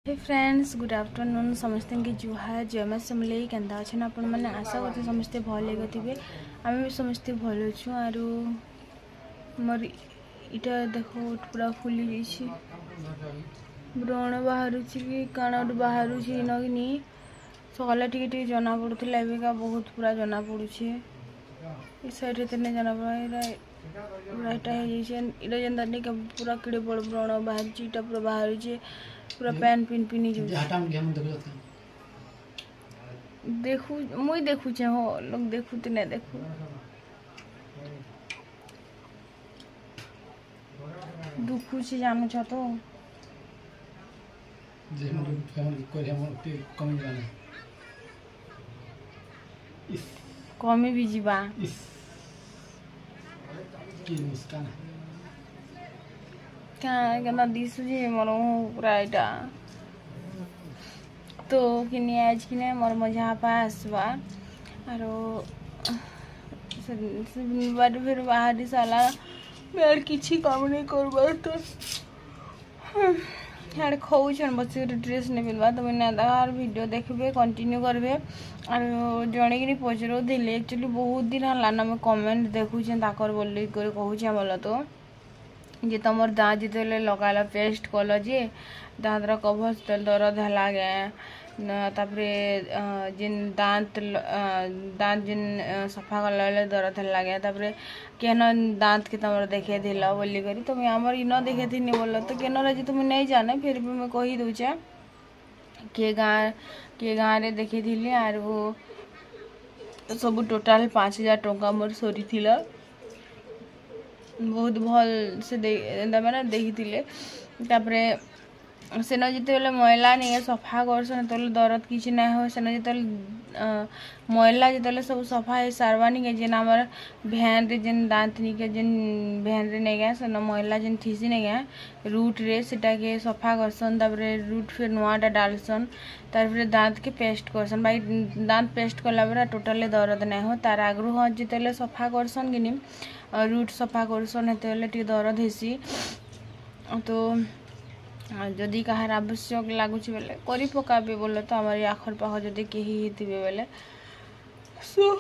हे friends good afternoon समस्त की जुहार जयमा समले केन्ता अच्छे आपण मैंने आशा करते समस्ते भल थे आम भी समस्ते भल अच्छु आरु मोर इटा देखो पूरा फुली जाइए व्रण बाहर कि कण बाहर नगिनी सकाल टे जना पड़ूला एवं बहुत पूरा जना पड़ुछे इस साइड तेने जना पड़ा पूरा इटा जेनता नहीं पूरा किड़े बड़ व्रण बाहर इटा पूरा बाहर पूरा पैन पिन पिनी देखू मुई देखु हो लोग देखु तो नहीं देखु दुखु से जानु छ तो कमी भी जीवा क्या दिशु मोर पूरा यहाँ तो किनी आज कि मोर मजा पा आसवा आर फिर बाहर सारा मैं किसी काम नहीं करबार तो यहाँ खाऊन बस ड्रेस नहीं पिलवा तो मैंने तार वीडियो देखबे कंटिन्यू करबे और जड़े कि पचर एक्चुअली बहुत दिन है मैं कमेंट देखुचे ताकर बोली कहूँ बोल तो जे तुम दाँत जो लगाला पेस्ट कल जे दाँत कभर दर्द है तापर जिन दाँत दाँत जिन सफा कला दर्द है तापर केन दाँत के तुम देखे बोली करी तुम आमर इन देखे थी बोल तो केन रही तुम नहीं जाने फिर भी मैं कही दूचे किए गाँव रे देखी थी आर सब टोटाल 5000 टंका मोर सरी थिला बहुत भल से मैंने देखी सेन जिते मैला नहीं सफा करसन तो दर्द किसी ना हो सेन जिते मैला जिते सब सफा है सारवानी के जेन आमर भैन रे जेन दाँत निके जेन भैन रे नहीं गया सेन मैला जेन थीसी नहीं गया रूट रे सेटा के सफा करसन तापरे रूट फिर नुआटा डालसन तार दाँत के पेस्ट करसन भाई दाँत पेस्ट कला बेला टोटाली दर्द नहीं हो तार आग्रह जिते सफा करसन कि रूट सफा करसन हेते दर्द हेसी तो जदि कहार आवश्यक लगुच बेले करी पकाबे बोले तो हमारी आखर पाख जदि कहीं थे बेले सो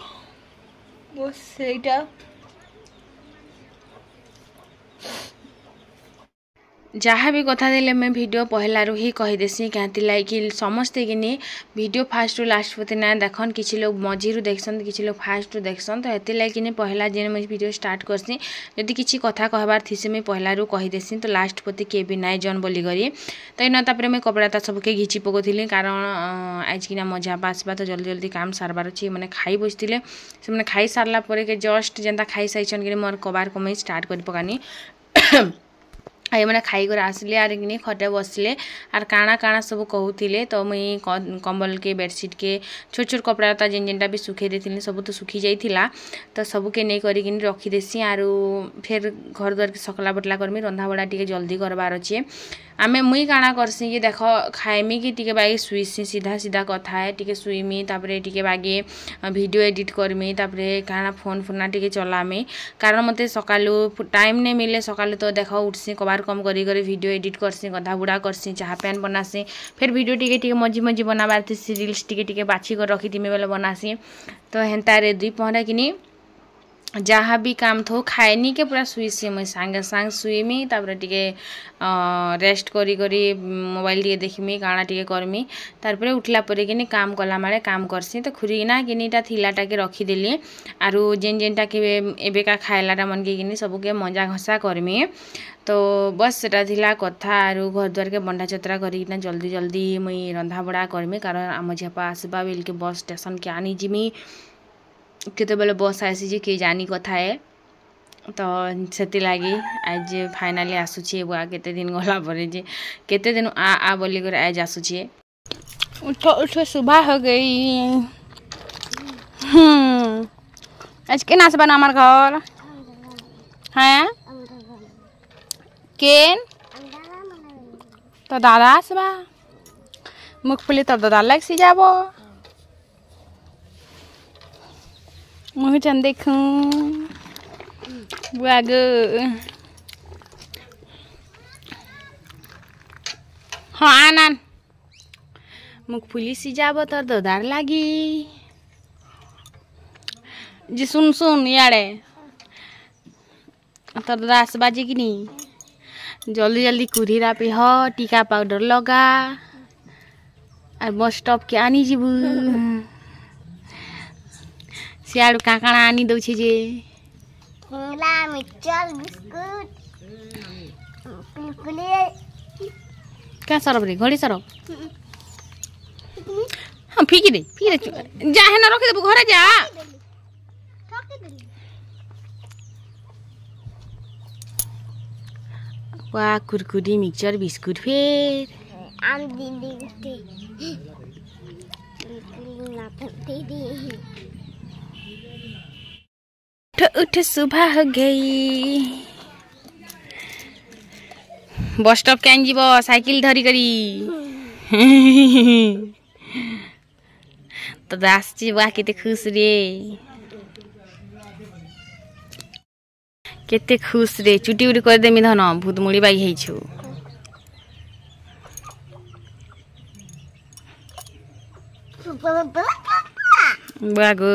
बस सेटा जहाँ भी कथा देले मैं वीडियो पहला रू ही कहीदेसी क्या कि समस्ते कि वीडियो फास्ट रू लास्ट पति ना देखन किसी लोग मझीरू देखसन किसी लोग फास्ट रू देखसन तो हेती लगे कि पहला जेन मैं वीडियो स्टार्ट करसी जदि किसी कथा कहबार थी मैं पहला रू कहीदेसी तो लास्ट पति किए भी नाई जन बोली करी तो इन तापर मैं कपड़ा ता सबके घिची पकौली कारण आज कि मजा आसवा तो जल्दी जल्दी काम सारबार अच्छे मैंने खाई बसते से मैंने खाई सारला के जस्ट जेनता खाई साइछन कि मोर कबार कमाई स्टार्ट कर पकानी आई मैंने खाई कर आसले आर कि खटे बसले आर काଣା काଣା सब कहूले तो मुई कंबल के बेडसीट के छोट छोट कपड़ा लता जेन जेनटा भी सुखे देती सब तो सुखी जाइला तो सबके नहीं करी रखीदेसी आर फिर घर द्वार के सकला बटला करमी रंधा बड़ा टी जल्दी करबार अच्छे आमे मुई काଣା करसी कि देख खाइमी कि टी बागे शुईसी सीधा सीधा कथा है टी शुईमी तापर टी बागे वीडियो एडिट करमी तापर काଣା फोन फोना टी चलामी कारण मत सकालू टाइम नहीं मिले सकालू तो देख उठसी कबार कम करी वीडियो एडिट करसी गधा बुड़ा करसी चाहा पैन बनासी फिर वीडियो टी मझी मझी बनाबार थी रिल्स टी बाछी कर रखी थी बेले बनासी तो हेन्ता रे 2 पहरा कि जहाँ भी काम थो खाएनी के पूरा शुईसी मुई सांगे सांग शुईमी तापर टी रेस्ट करी करी मोबाइल टी देखमी काଣା टी करमी तारपरे उठला परे कि काम कला मारे काम करसी तो खुरीना किनीटा थिलाटा के रखीदेली आरु जेन जेनटा के एबेका खाइलाटा मन के सबके मजा घसा करमी तो बस सेटा थिला कथा आरु घर द्वार के बंडा चतरा करिना जल्दी जल्दी मुई रंधा बड़ा करमी कारण आम झपा आसबा बेल के बस स्टेशन के आनी जिमी केते बेले बस आसी किए जानी कथा है तो से लगी आज फाइनाली आसूचे बुआ केते दिन गला पर जे केते दिन आ बोली कर आज आसूचे उठो उठो सुबह हो गई आज के नाच बना हमार घर हैं केन तो दादा आसबा मुखफुली तो दादा लग सी जाबो मुझे चंद देखूं बुआ गो हाँ आनन मुगफुली सिजाब तोर ददार लागी जी सुन सुन यारे तोर दादा आसबा जे कि नहीं जल्दी जल्दी कुरीरा पिह टीका पाउडर लगा और बस स्टॉप के आनी जीबू सियाड़ू काकाणा आनी दउछे जे सिंगला मिक्सचर बिस्कुट कुरकुरे क्या सरब रे घड़ी सरब हाँ फीकी दे जा है ना रखे देबू घरे जा वाह कुरकुरी मिक्सचर बिस्कुट फिर आम दीदी उठे ना दीदी उठ उठ सुबह हो गई बस स्टॉप के जीव साइकिल धरी करी तो दास वाह केते खुश रे केते खुश रे चुटी उटी कर देमी धन भूत मुड़ी बाई हेछु बागो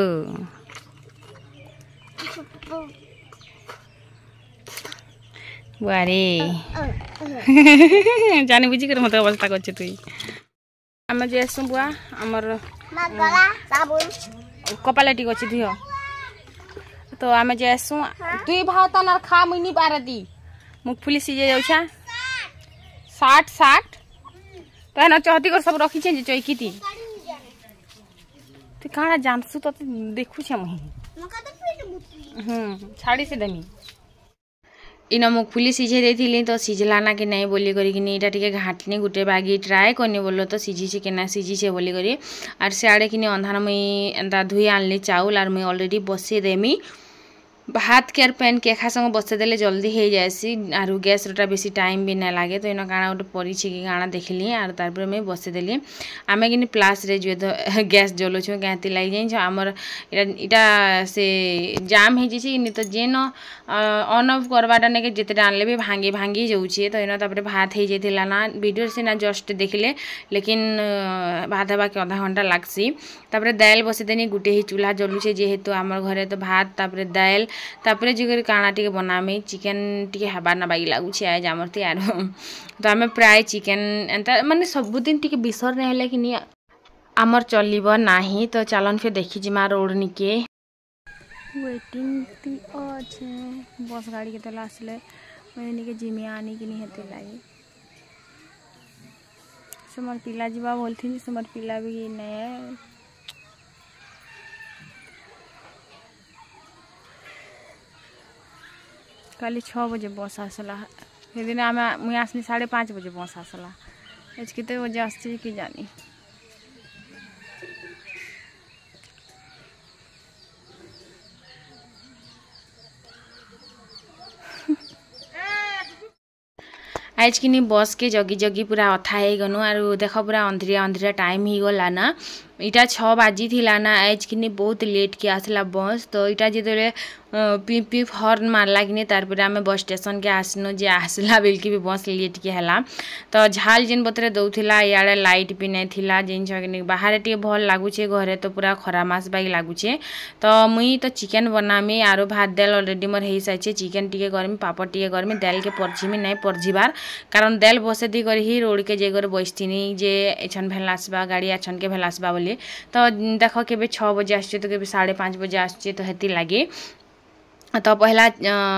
बारे जानी बुझी कर मत अवस्था करछ तुई हम जे आसु बुआ हमर गला साबुन कपालेटी गछि दियो तो आमे जे आसु तुई भात न खा मुनी पारती मुगफुली सिजे जाउछा 60 तो ना चहती कर सब रखी छे जे चैकीती तू काना जानसु तो देखु छे मही छाड़ी से देमी इन मुगफुली सिझे देथिली तो सिझला ना कि नहीं बोली करी कि इटा टिके घाटनी गुटे बागी ट्राए करनी बोलो तो सिझी छे कि ना सिझी छे बोली करी आर सियाड़े कि अंधार मुई एंता धुई आनली चाउल आर मुई ऑलरेडी बसे देमी भात के पैन केखा संग बसे देले जल्दी हो जाएसी आर गैस रोटा बेसी टाइम भी ना लागे तो इन काଣା गोटे पड़ी कि काଣା देखली आर तारपर मैं बसे देली आमे कि प्लास रे जो गैस जलुछु कहती लगी जाइछ आमर इटा से जाम हो जाइए तो जेन ऑन ऑफ करवाटा ने जिते आनले भी भांगी भांगी जाऊे तो इन तापर भात हो जाता ना वीडियो से ना जस्ट देखले लेकिन भात हवा के आधा घंटा लगसी तापर दाल बसेदेनी गोटे ही चूल्हा जलुचे जेहेतु आमर घरे तो भात तापर दाल तापरे जिगर काना टिके बनामी चिकेन टिके हबार ना बागी लागुछि आज आमर तैयार तो आमे प्राय चिकेन एंता माने सब दिन टिके बिसर नै हेले कि नि आमर चलिबो नाही तो चलन फिर देखि जिमा रोड निके वेटिंग ती अछि बस गाड़ी के तला आसले मैं निके जिमी आनी कि नि हेते लागे समर पिला जिबा बोलथिन समर पिला भी नै काली 6 बजे बस आसला सेदिन मुई आसनी 5:30 बजे बस आसला आज केते बजे आसछि कि जानी आज कि बस के जगी जगी पूरा अथा है गनु आर देख पूरा अंधरिया अंधरिया टाइम ही गला ना इटा 6 बाजी थिला ना आज कि बहुत लेट के आसला बस तो इटा जिते पी पी हॉर्न मारला कि तारपर आम बस स्टेशन के आसनु जे आसला बेलकी भी बस लेट के हला तो झाल जेन बतरे दौला इे लाइट भी नहीं थिला जिन कि बाहर टे भल लगुचे घरे तो पूरा खरा मास बाई लगुचे तो मुई तो चिकेन बनामी आरो भात दाल ऑलरेडी मोर हो सारी चिकेन टिके करमी पापड़ टिके करमी दाल के परझिमी नहीं परझिबार कारण दाल बसे दी कर ही रोड के जेगर बसथिनी जे एछन भेल आसबा गाड़ी एछन के भेल आसबा बोली तो देख के 6 बजे आसचे तो के 5:30 बजे आसचे तो हेती लगे तो पहला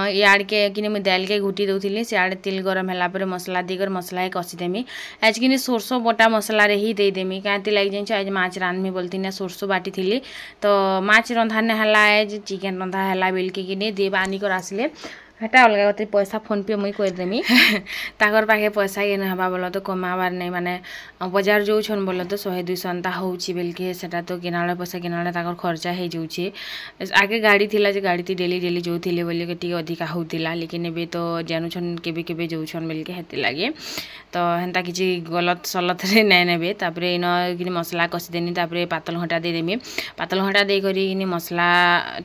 यार के कि मुझे दाल के घुटी दूसरी सियाड़े तेल गरम है मसला देकर मसला कषिदेमी आज कि सोरसो बटा मसला रे ही देदेमी क्या लग जाए आज माछ रांधमी बोलती ना सोरसो बाटी थी तो माछ रंधा है आज चिकेन रंधा है बेलके कि देव आनिकर आसले हेटा अलग कते पैसा फोन पे मुई करदेमी ताकर पाखे पैसा ये नहबा बोल तो कमाबार नहीं माने बाजार जो छन बोल तो 100-200 अंता होउची बेलके सेटा तो किनाले पैसा किनाले ताकर खर्चा हे जाउची आगे गाड़ी थिला जे गाड़ी ती डेली डेली जो थिले बोले के टी अधिका होतिला लेकिन एबे तो जानु छन केबे केबे जो छन बेलके हेते लागे तो हेंता किछि गलत सलत रे नै नेबे तापरे इन कि मसला कसी देनी तापरे पातल घंटा दे देमी पातल घंटा दे करी कि मसला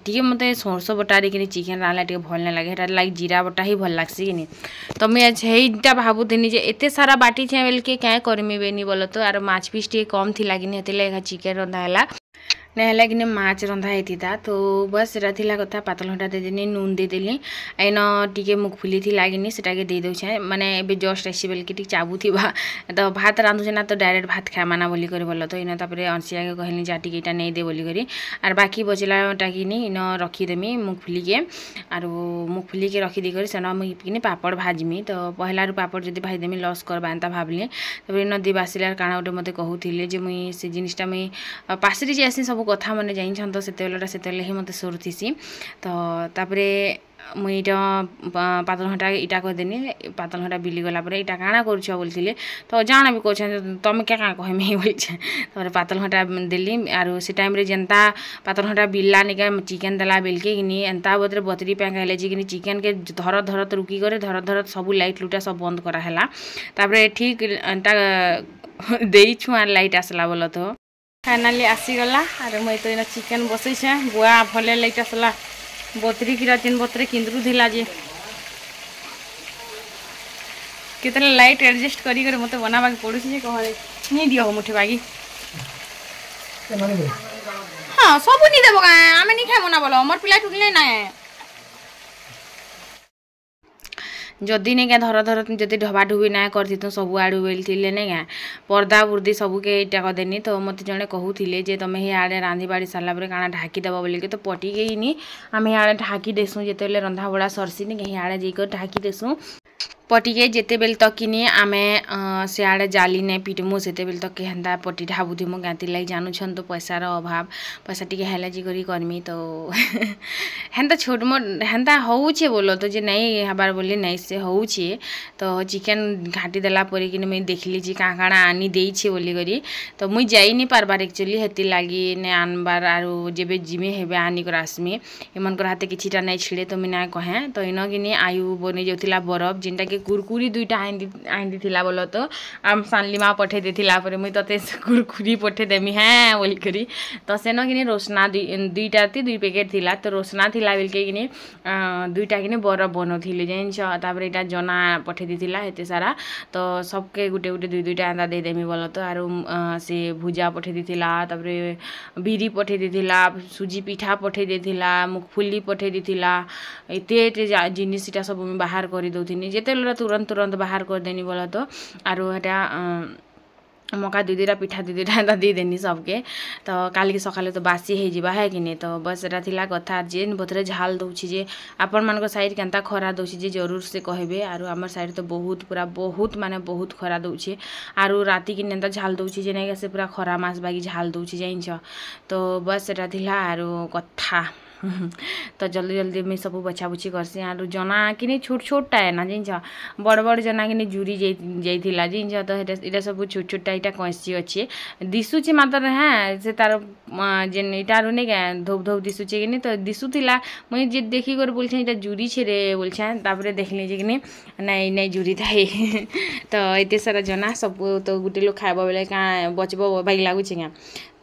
टी मते सोरसो बटा रे कि चिकेन राला टी भल नै लागे हेटा लाइक जीरा बटा ही भल लागसी कि नहीं। तो मुझे हेटा भावुनी जे एत सारा बाटी छे बेल के क्या करमी बेनी बोल तो आर माछ पीस टे कम थी कि चिकेन रंधा है ना कि माछ रंधा होता। तो बस सेटा थिला कथा पातल घंटा देदेनी नून देदेली एन टिके मुगफुली थी कि सेटा के दे दे माने ए जस्ट आसी बेल के चाबू थी तो भात रांधुचे ना तो डायरेक्ट भात खामा ना बोली कर बोल तो इन तापर अंशिया के कहली जा टिकेटा नहीं दे बोली करी आर बाकी बचलाटा कि इन रखीदेमी मुगफुली के आर मुगफुली के रखीदी कर सेना मुझे पापड़ भाजमी तो पहला पापड़ जब भाजदेमी लस करवा एंता भावली तब इन दी बासिलार काଣା गोटे मत कहूले जे मुई से जिनिसटा मुई पासरी जासी सब कथा मैंने जाइन तो से ही मत सरुथीसी तो तापरे मुई पातल घंटा इटा कहदेनी पातल घंटा बिली गला इटा काଣା करुछ बोलते तो जाना भी कह तुम क्या क्या कहमी बोले तापर पातल घंटा देली आर से टाइम रे जेनता पातल घंटा बिल्ला निका चिकेन देला बेलके कि एंता बदरे बतरी पैं कहले कि चिकेन के धर धरत रुकी करे धर धरत सब लाइट लुटा सब बंद कराला तापर ठीक एंता देइछु आर लाइट आसला बोल तो फाइनाली आसीगला आर मुई तो चिकेन बसैछे बुआ भले लाइट आसला बतरी किरा तीन बतरे किंद्रु थिला जे कितने लाइट एडजस्ट करी करे मते बनाबा के पड़ुछि जे कहले नहीं दियो मुठे बागी हां सब नहीं देबो का आमे नहीं खाबो ना बोलो मोर पिला टुकले ना जदि नहीं क्या धर धर जदि ढबा ढुबी ना करती तो सब आड़ू बेलते नहीं क्या पर्दा बुर्दी सबके इटा करदेनी तो मत जड़े कहूले जे तुम ही आड़े रांधि बाड़ी सारा काଣା ढाकीदेव बोलिके तो पटिके आम आड़े ढाकी देसुँ जिते रंधा बड़ा सरसी नहीं आड़े जाकर ढाकी देसुँ पटिके जिते बेल तक कि आमे सियाड़े जाली ने पिटमु से बेल तक के हेन्ता पटी ढाबुथिमु गाँति लगे जानूछन तो पैसार अभाव पैसा टिके हेला जी करी करमी तो हेन्ता छोट मोट हेन्ता होउछे बोलो तो जे नहीं हबार बोली नहीं से होउछे तो चिकेन घाटी देला परे कि मुई देखली जी काँ काଣା आनी देइछे बोली करी तो मुई जाई नहीं पारबार एक्चुअली हेति लागी ने आनबार आरो जेबे जिमे हेबे आनी कर आसमी एमनकर हाथे किछिटा नहीं छिड़े तो मुई ना कहे तो इन कि आयु बनी जाउथिला बरफ जिनटा कि कुरकुरी दुईटा आइन दिला बोल तो आम सानली माँ पठे देथिला परे मुई तते कुरकुरी पठे देमी हाँ बोल करी तो सेन कि रोसना दुईटा दुई पैकेट थिला तो रोसना थिला बेलके कि दुईटा कि बरफ बनौथिले जानिछ तापर एटा जना पठे देथिला हेते सारा तो सबके गुटे गुटे दुई दुईटा एंता दे देमी बोल तो आरो से भुजा पठे देथिला तापर बिरी पठे देथिला सुजी पिठा पठे देथिला मुगफुली पठे देथिला एते एते जिनिसटा सब बाहर कर दउथिनी जेते तुरंत तुरंत बाहर कर देनी बोला तो आरो हेटा मका दुई दुईटा पिठा दुई दुईटा एंता दे देनी सबके तो काल के सकाले तो बासी हो जावा है कि नहीं तो बस एटा थिला कथा जेन बतरे झाल दउछि जे आपण मानक साइड केनता खरा दउछि जे जरूर से कहबे आरो हमर साइड तो बहुत पूरा बहुत माने बहुत खरा दउछि आरो राती कि नेंता झाल दउछि जे नै से पूरा खरा मास बागी झाल दउछि जानिछ तो बस एटा थिला आरो कथा तो जल्दी जल्दी मैं सब बछा बुछी करसी आरो जना कि छोट छोटा है ना जिनछ बड़ बड़ जना कि जुरी जाइला जिनछ तो ये सब छोट छोटा इटा कैसी अच्छे दिशुचे मात्र हाँ से तार जेन इटा नहीं क्या धोप धोप दिशुचे कि तो दिशुला मुझे जे देखी कर बोलछे इटा जुरी छे रे बोलछे तापर देखली जे कि नहीं नहीं जुरी थाए तो एते सारा जना सब तो गुटे लोग खाइबा बेले क्या बचबो बाइक लागुचे क्या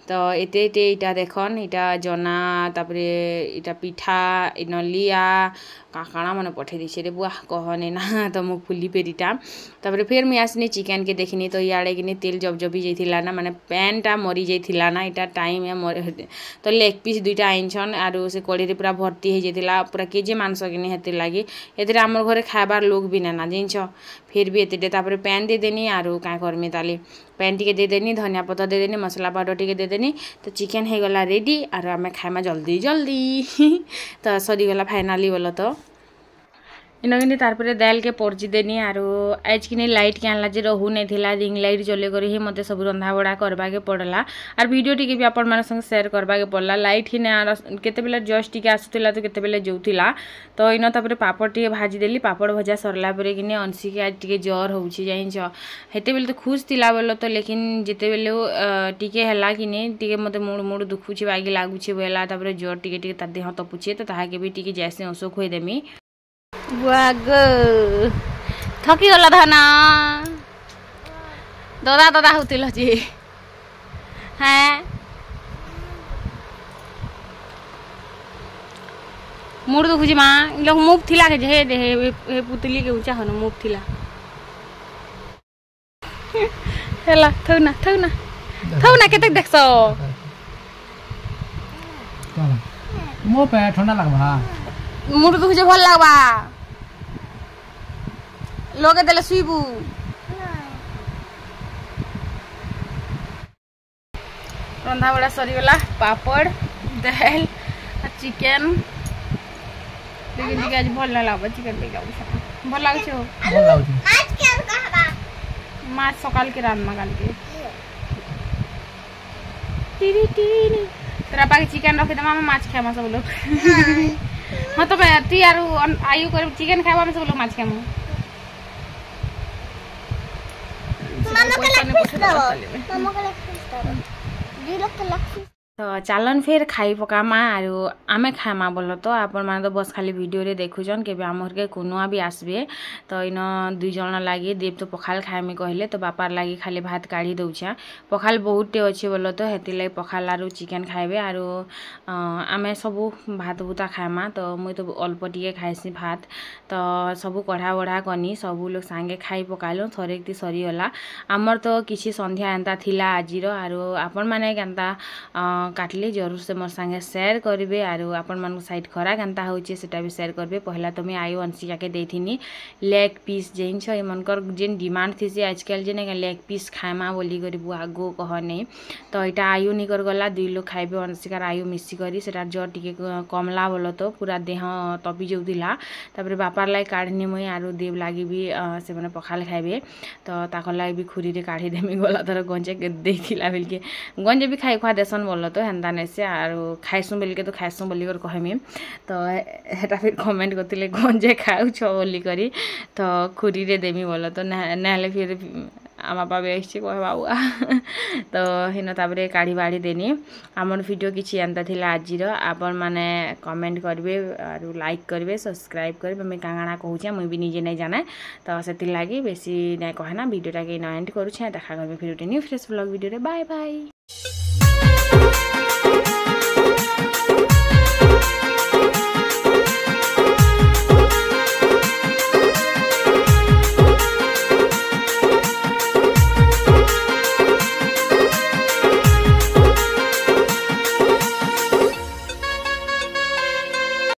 तो एते एते इटा देखन इटा जना तापरे इटा पिठा नलिया काकाणा मैंने पठे दी रे बुआ कहने ना तो मुगफुली पेरीटा तापरे फिर मुझे आसनी चिकेन के देखनी तो इे कि तेल जब जबी जाइला ना माने पैनटा मरी जाइला ना इटा टाइम तो लेग पीस दुईटा आईछन आरो से कड़ी पूरा भर्ती हो जाइला पूरा केजे मांस कि हेते लगी एते आम घर खाबार लोग भी ना जिनछ फिर भी एते तापरे पैन दे देनी आरो क्या करमी ताली पैन टी दे देनी धनिया पत्ता दे देनी मसला पाउडर टी दे देनी तो चिकेन हो गला रेडी आरो आम खाइमा जल्दी जल्दी तो सरीगला फाइनाली बोल तो इनके तारपरे दाल के परजी देनी आरो आज कि लाइट के आनला जे रहू नहीं थिला रिंग लाइट जले कर ही मते सब रंधा बड़ा करबा के पड़ला आर वीडियो टिके भी आपण मान संग शेयर करबा के पड़ला लाइट ही ना केते बेला जस्ट टिके आसुतिला तो केते बेला जोतिला तो इन तापरे पापड़ टिके भाजी देली पापड़ भजा सरला परे कि अंशी के आज टिके जर होउछि जाइछ हेते बेले तो खुश थिला बोल तो लेकिन जेते बेले टिके हला कि टिके मते मुड़ मुड़ दुखुछि बागी लागुछि बेला तापरे जर टिके टिके ता देह तपुछि तो ताहाके भी टिके जैसे औषध खोई देमी बुआग थकी गला धना ददा ददा होतिल जी हाँ मुड़ दुखुची माँ लोग मुख थिला के हे दे हे पुतली के ऊंचा हन मुख थिला हेला थौ ना केते देखसो मो पे ठंडा लगबा मुड़ दुखुचे भल लागबा लोगे देले सुइबू रंधा बड़ा सरीगला पापड़ दाल चिकेन लेकिन टिके आज भल लागबा चिकेन टिके भल लागछ हो भल लागछ आज क्या कहबा माछ सकाल के रात मगाल के टीरी टीरी तेरा पाके चिकेन रखि दमा माछ खामा सब लोग हां तो मैं ती आरु आयु कर चिकेन खाबा में सब लोग माछ खामु मामा के लग फिश दो मामा के लग फिश दो जी लोग के लग फिश तो चलन फिर खाई पकामा आरु आमे खामा बोलो तो आपण माने तो बस खाली वीडियो रे देखुजन के आमर के कोनुआ भी आसबे तो इन दुई जण लागी देव तो पखाल खाएमी कहले तो बापार लागी खाली भात काढ़ी दउछा पखाल बहुत टे अछि बोलो तो हेति लाई पखाल आरु चिकेन खाइबे आरु आमे सब भात बुता खाएमा तो मुई तो अल्प टिके खाइसी भात तो सब कढ़ा वढ़ा कनी सब लोग सांगे खाई पकालो थरेकती सरी होला आमर तो किछि संध्या एंता थिला आजिरो आरु आपण माने केंता काटले जरूर से मोर संगे शेयर करेंगे आरु आपण मन साइड खरा केनता होचे सेटा भी शेयर करबे पहला तो मैं आयु अंशिका के देथिनी लेग पीस जेन छ मनकर जेन डिमांड थी आजकल जेन लेग पीस खाएमा बोली करी आगो कह नहीं तो यहाँ आयु निकर गला दुई लोग खाइबे अंशिकार आयु मिसी करी सेटा जर टिके कमला बोलो तो पूरा देह तपी जाउतिला तापर बापार लाई काढ़नी मुई आरु देव लागी भी से माने पखाल खाइबे तो ताकर लाई भी खुरी रे काढ़ी देमी गला तर गंजे के देथिला बिलके गंजे भी खाई खा देसन बोलो तो हेन्ता नेसे आरु खाइसु बेलके तो खाइसु बोली कर कहमी तो हेटा फिर कमेंट करतिले गंजे खाउ छ बोली करी तो खुरी रे देमी बोलो तो नहले फिर आमा बाबे आइछि कह बाबुआ तो हिन ताबरे काढ़ी बाड़ी देनी हमर वीडियो किछि एंता थिला आजिर आपण माने कमेंट करबे आरु लाइक करबे सब्सक्राइब करबे मैं कांगाणा कहूछे मुई भी निजे नै जाने तो सेति लागि बेसी नै कहना वीडियोटा के एंड करूछे देखा करबे फिर न्यू फ्रेश व्लॉग वीडियो रे बाय बाय।